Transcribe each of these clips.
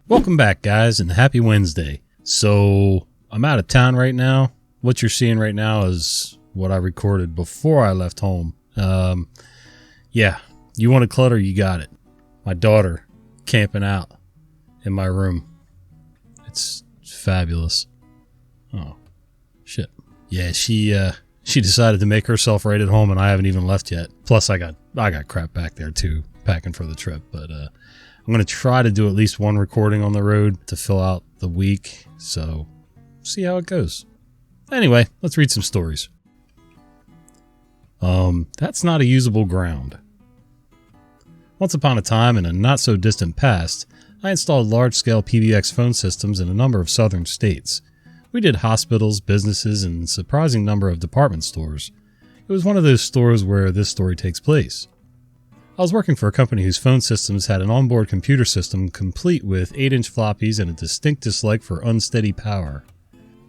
Welcome back, guys, and happy Wednesday. So, I'm out of town right now. What you're seeing right now is what I recorded before I left home. Yeah, you want to clutter, you got it. My daughter camping out in my room. It's fabulous. Oh, shit. Yeah, she decided to make herself right at home, and I haven't even left yet. Plus, I got crap back there, too, packing for the trip, but, I'm going to try to do at least one recording on the road to fill out the week, so see how it goes. Anyway, let's read some stories. That's not a usable ground. Once upon a time, in a not-so-distant past, I installed large-scale PBX phone systems in a number of southern states. We did hospitals, businesses, and a surprising number of department stores. It was one of those stores where this story takes place. I was working for a company whose phone systems had an onboard computer system complete with 8-inch floppies and a distinct dislike for unsteady power.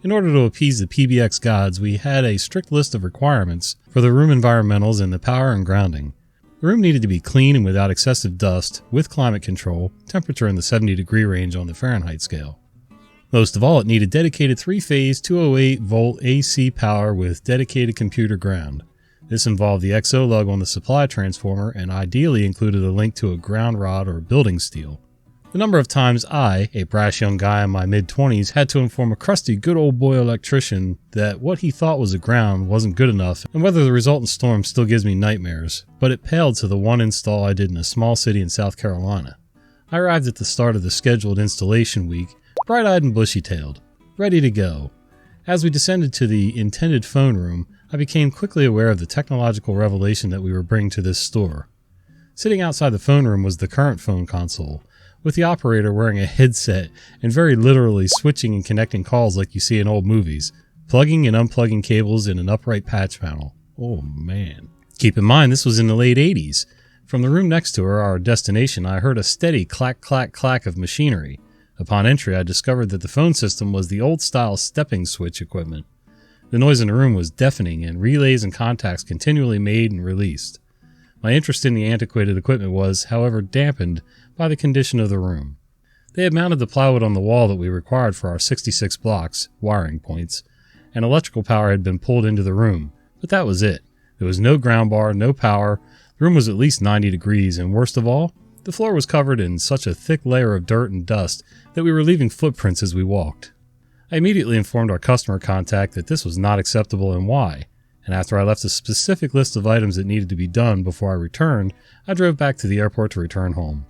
In order to appease the PBX gods, we had a strict list of requirements for the room environmentals and the power and grounding. The room needed to be clean and without excessive dust, with climate control, temperature in the 70-degree range on the Fahrenheit scale. Most of all, it needed dedicated 3-phase 208-volt AC power with dedicated computer ground. This involved the XO lug on the supply transformer and ideally included a link to a ground rod or building steel. The number of times I, a brash young guy in my mid-20s, had to inform a crusty good old boy electrician that what he thought was a ground wasn't good enough and whether the resultant storm still gives me nightmares, but it paled to the one install I did in a small city in South Carolina. I arrived at the start of the scheduled installation week, bright-eyed and bushy-tailed, ready to go. As we descended to the intended phone room, I became quickly aware of the technological revelation that we were bringing to this store. Sitting outside the phone room was the current phone console, with the operator wearing a headset and very literally switching and connecting calls like you see in old movies, plugging and unplugging cables in an upright patch panel. Oh man. Keep in mind, this was in the late 80s. From the room next to her, our destination, I heard a steady clack, clack, clack of machinery. Upon entry, I discovered that the phone system was the old-style stepping switch equipment. The noise in the room was deafening, and relays and contacts continually made and released. My interest in the antiquated equipment was, however, dampened by the condition of the room. They had mounted the plywood on the wall that we required for our 66 blocks, wiring points, and electrical power had been pulled into the room, but that was it. There was no ground bar, no power, the room was at least 90 degrees, and worst of all, the floor was covered in such a thick layer of dirt and dust that we were leaving footprints as we walked. I immediately informed our customer contact that this was not acceptable and why, and after I left a specific list of items that needed to be done before I returned, I drove back to the airport to return home.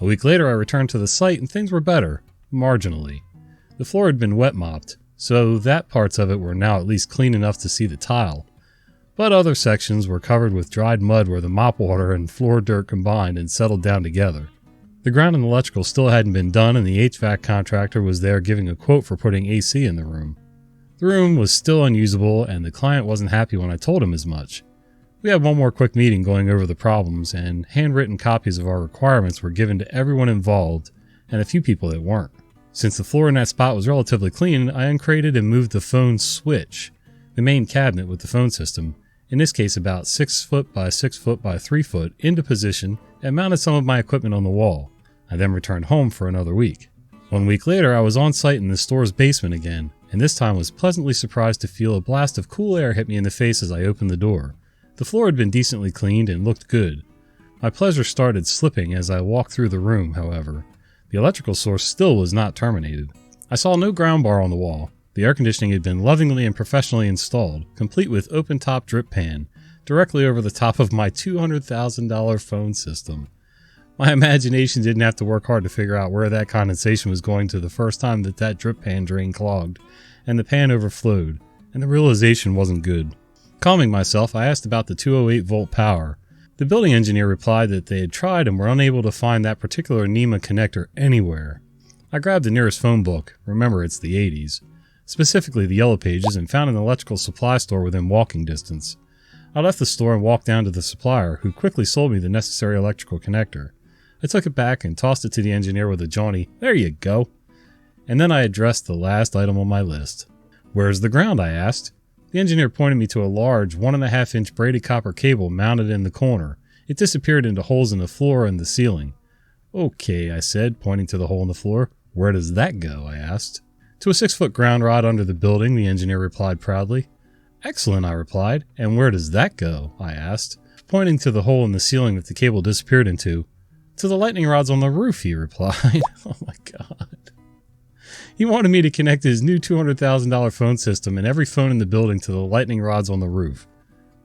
A week later I returned to the site and things were better, marginally. The floor had been wet mopped, so that parts of it were now at least clean enough to see the tile, but other sections were covered with dried mud where the mop water and floor dirt combined and settled down together. The ground and electrical still hadn't been done, and the HVAC contractor was there giving a quote for putting AC in the room. The room was still unusable, and the client wasn't happy when I told him as much. We had one more quick meeting going over the problems, and handwritten copies of our requirements were given to everyone involved, and a few people that weren't. Since the floor in that spot was relatively clean, I uncrated and moved the phone switch, the main cabinet with the phone system, in this case about 6 foot by 6 foot by 3 foot, into position, and mounted some of my equipment on the wall. I then returned home for another week. 1 week later, I was on site in the store's basement again, and this time was pleasantly surprised to feel a blast of cool air hit me in the face as I opened the door. The floor had been decently cleaned and looked good. My pleasure started slipping as I walked through the room, however. The electrical source still was not terminated. I saw no ground bar on the wall. The air conditioning had been lovingly and professionally installed, complete with open-top drip pan, directly over the top of my $200,000 phone system. My imagination didn't have to work hard to figure out where that condensation was going to the first time that drip pan drain clogged, and the pan overflowed, and the realization wasn't good. Calming myself, I asked about the 208-volt power. The building engineer replied that they had tried and were unable to find that particular NEMA connector anywhere. I grabbed the nearest phone book, remember it's the 80s, specifically the yellow pages, and found an electrical supply store within walking distance. I left the store and walked down to the supplier, who quickly sold me the necessary electrical connector. I took it back and tossed it to the engineer with a jaunty, "There you go." And then I addressed the last item on my list. "Where's the ground?" I asked. The engineer pointed me to a large 1.5-inch braided copper cable mounted in the corner. It disappeared into holes in the floor and the ceiling. Okay, I said, pointing to the hole in the floor. Where does that go? I asked. To a 6-foot ground rod under the building, the engineer replied proudly. Excellent, I replied. And where does that go? I asked, pointing to the hole in the ceiling that the cable disappeared into. To the lightning rods on the roof, he replied. Oh my God. He wanted me to connect his new $200,000 phone system and every phone in the building to the lightning rods on the roof.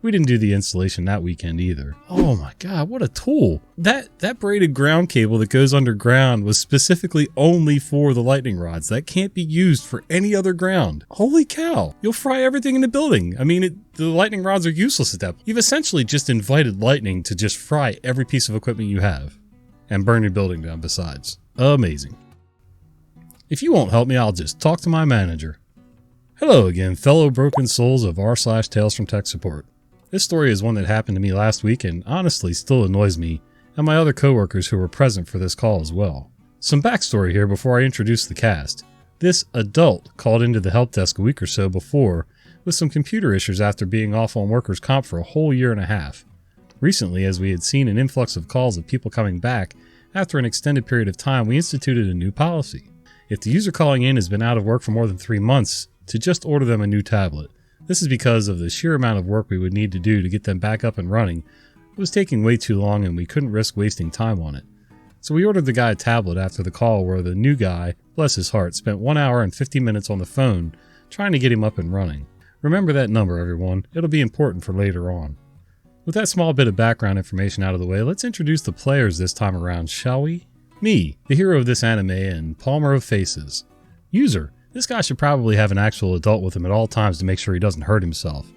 We didn't do the installation that weekend either. Oh my God, what a tool. That braided ground cable that goes underground was specifically only for the lightning rods. That can't be used for any other ground. Holy cow. You'll fry everything in the building. I mean, the lightning rods are useless at that point. You've essentially just invited lightning to just fry every piece of equipment you have and burn your building down besides. Amazing. If you won't help me, I'll just talk to my manager. Hello again, fellow broken souls of r/Tales from Tech Support. This story is one that happened to me last week and honestly still annoys me and my other coworkers who were present for this call as well. Some backstory here before I introduce the cast. This adult called into the help desk a week or so before with some computer issues after being off on workers' comp for a whole year and a half. Recently, as we had seen an influx of calls of people coming back after an extended period of time, we instituted a new policy. If the user calling in has been out of work for more than 3 months, to just order them a new tablet. This is because of the sheer amount of work we would need to do to get them back up and running. It was taking way too long and we couldn't risk wasting time on it. So we ordered the guy a tablet after the call where the new guy, bless his heart, spent 1 hour and 50 minutes on the phone trying to get him up and running. Remember that number, everyone. It'll be important for later on. With that small bit of background information out of the way, let's introduce the players this time around, shall we? Me, the hero of this anime and palmer of faces. User, this guy should probably have an actual adult with him at all times to make sure he doesn't hurt himself.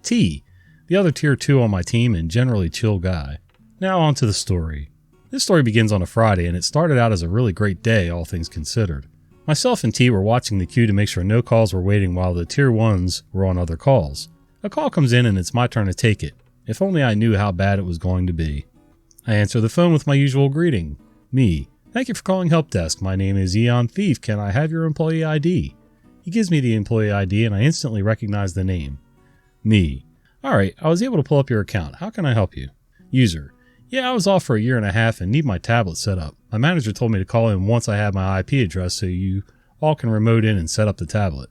T, the other tier 2 on my team and generally chill guy. Now on to the story. This story begins on a Friday and it started out as a really great day, all things considered. Myself and T were watching the queue to make sure no calls were waiting while the tier 1s were on other calls. A call comes in and it's my turn to take it. If only I knew how bad it was going to be. I answer the phone with my usual greeting. Me. Thank you for calling Help Desk. My name is Eon Thief. Can I have your employee ID? He gives me the employee ID and I instantly recognize the name. Me. Alright, I was able to pull up your account. How can I help you? User. Yeah, I was off for a year and a half and need my tablet set up. My manager told me to call in once I have my IP address so you all can remote in and set up the tablet.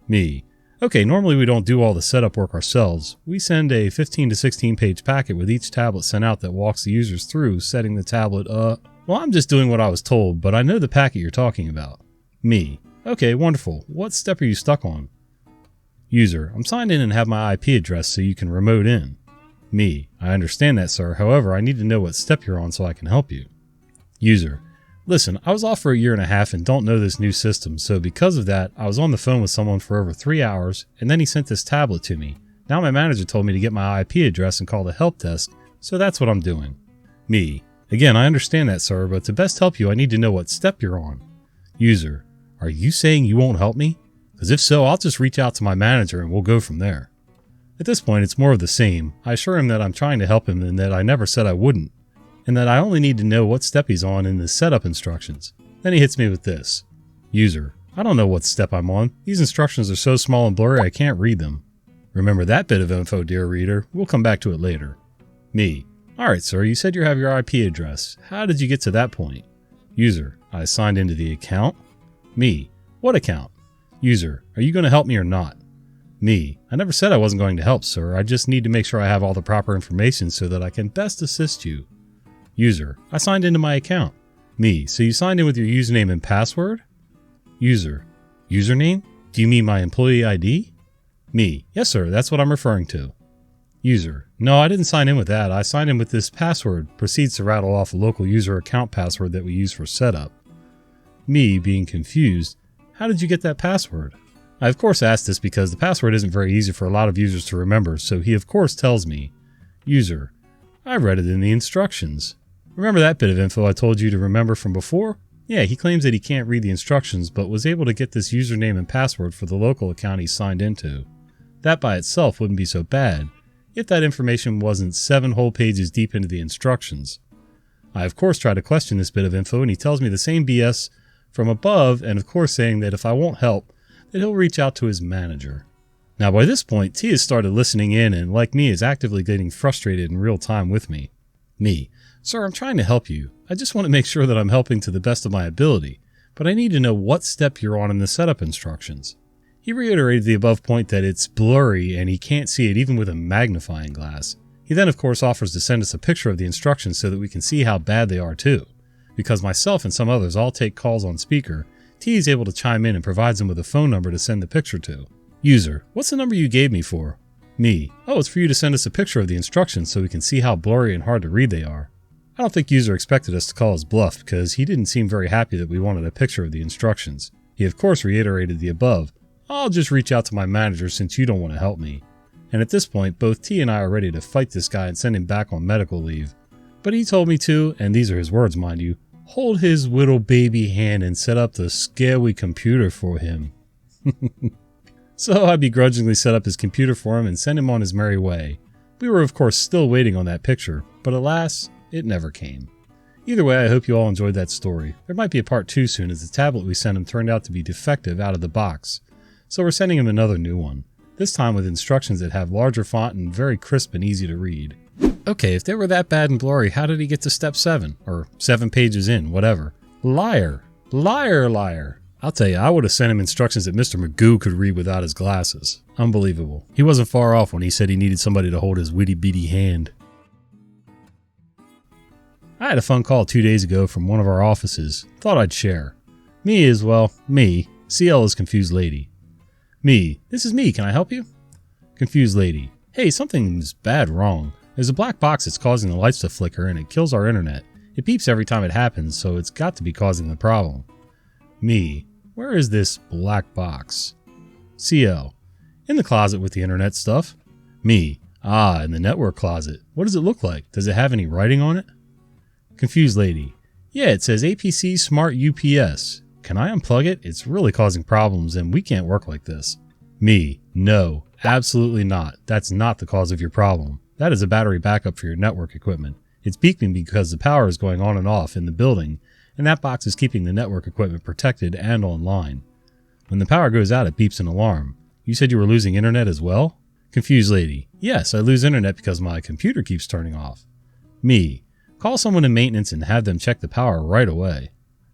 Me. Okay, normally we don't do all the setup work ourselves. We send a 15 to 16 page packet with each tablet sent out that walks the users through setting the tablet up. Well, I'm just doing what I was told, but I know the packet you're talking about. Me. Okay, wonderful. What step are you stuck on? User. I'm signed in and have my IP address so you can remote in. Me. I understand that, sir. However, I need to know what step you're on so I can help you. User. Listen, I was off for a year and a half and don't know this new system, so because of that, I was on the phone with someone for over 3 hours, and then he sent this tablet to me. Now my manager told me to get my IP address and call the help desk, so that's what I'm doing. Me. Again, I understand that, sir, but to best help you, I need to know what step you're on. User. Are you saying you won't help me? Because if so, I'll just reach out to my manager and we'll go from there. At this point, it's more of the same. I assure him that I'm trying to help him and that I never said I wouldn't, and that I only need to know what step he's on in the setup instructions. Then he hits me with this. User. I don't know what step I'm on. These instructions are so small and blurry I can't read them. Remember that bit of info, dear reader. We'll come back to it later. Me. Alright, sir, you said you have your IP address. How did you get to that point? User. I signed into the account. Me. What account? User. Are you going to help me or not? Me. I never said I wasn't going to help, sir. I just need to make sure I have all the proper information so that I can best assist you. User. I signed into my account. Me. So you signed in with your username and password? User. Username? Do you mean my employee ID? Me. Yes, sir. That's what I'm referring to. User. No, I didn't sign in with that. I signed in with this password. Proceeds to rattle off a local user account password that we use for setup. Me, being confused. How did you get that password? I of course asked this because the password isn't very easy for a lot of users to remember, so he of course tells me. User. I read it in the instructions. Remember that bit of info I told you to remember from before? Yeah, he claims that he can't read the instructions, but was able to get this username and password for the local account he signed into. That by itself wouldn't be so bad, if that information wasn't 7 whole pages deep into the instructions. I of course try to question this bit of info and he tells me the same BS from above and of course saying that if I won't help, that he'll reach out to his manager. Now by this point, T has started listening in and like me is actively getting frustrated in real time with me. Me. Sir, I'm trying to help you. I just want to make sure that I'm helping to the best of my ability, but I need to know what step you're on in the setup instructions. He reiterated the above point that it's blurry and he can't see it even with a magnifying glass. He then of course offers to send us a picture of the instructions so that we can see how bad they are too. Because myself and some others all take calls on speaker, T is able to chime in and provides him with a phone number to send the picture to. User, what's the number you gave me for? Me, oh, it's for you to send us a picture of the instructions so we can see how blurry and hard to read they are. I don't think user expected us to call his bluff because he didn't seem very happy that we wanted a picture of the instructions. He of course reiterated the above, I'll just reach out to my manager since you don't want to help me. And at this point, both T and I are ready to fight this guy and send him back on medical leave. But he told me to, and these are his words mind you, hold his little baby hand and set up the scary computer for him. So I begrudgingly set up his computer for him and sent him on his merry way. We were of course still waiting on that picture, but alas, it never came. Either way, I hope you all enjoyed that story. There might be a part 2 soon as the tablet we sent him turned out to be defective out of the box. So we're sending him another new one, this time with instructions that have larger font and very crisp and easy to read. Okay, if they were that bad and blurry, how did he get to step 7? Or 7 pages in, whatever. Liar. Liar, liar. I'll tell you, I would have sent him instructions that Mr. Magoo could read without his glasses. Unbelievable. He wasn't far off when he said he needed somebody to hold his witty bitty hand. I had a phone call 2 days ago from one of our offices. Thought I'd share. Me is, well, me. CL is confused lady. Me. This is me. Can I help you? Confused lady. Hey, something's bad wrong. There's a black box that's causing the lights to flicker and it kills our internet. It beeps every time it happens, so it's got to be causing the problem. Me. Where is this black box? CL. In the closet with the internet stuff. Me. Ah, in the network closet. What does it look like? Does it have any writing on it? Confused lady. Yeah, it says APC Smart UPS. Can I unplug it? It's really causing problems and we can't work like this. Me. No, absolutely not. That's not the cause of your problem. That is a battery backup for your network equipment. It's beeping because the power is going on and off in the building, and that box is keeping the network equipment protected and online. When the power goes out, it beeps an alarm. You said you were losing internet as well? Confused lady. Yes, I lose internet because my computer keeps turning off. Me. Call someone in maintenance and have them check the power right away.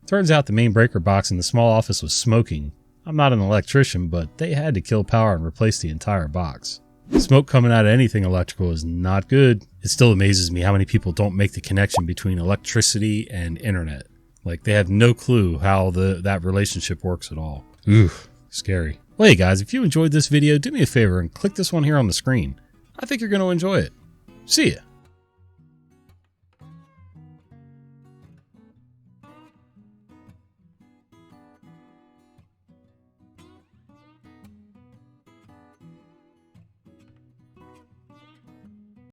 Turns out the main breaker box in the small office was smoking. I'm not an electrician, but they had to kill power and replace the entire box. Smoke coming out of anything electrical is not good. It still amazes me how many people don't make the connection between electricity and internet. Like they have no clue how that relationship works at all. Oof, scary. Well, hey guys, if you enjoyed this video, do me a favor and click this one here on the screen. I think you're going to enjoy it. See ya.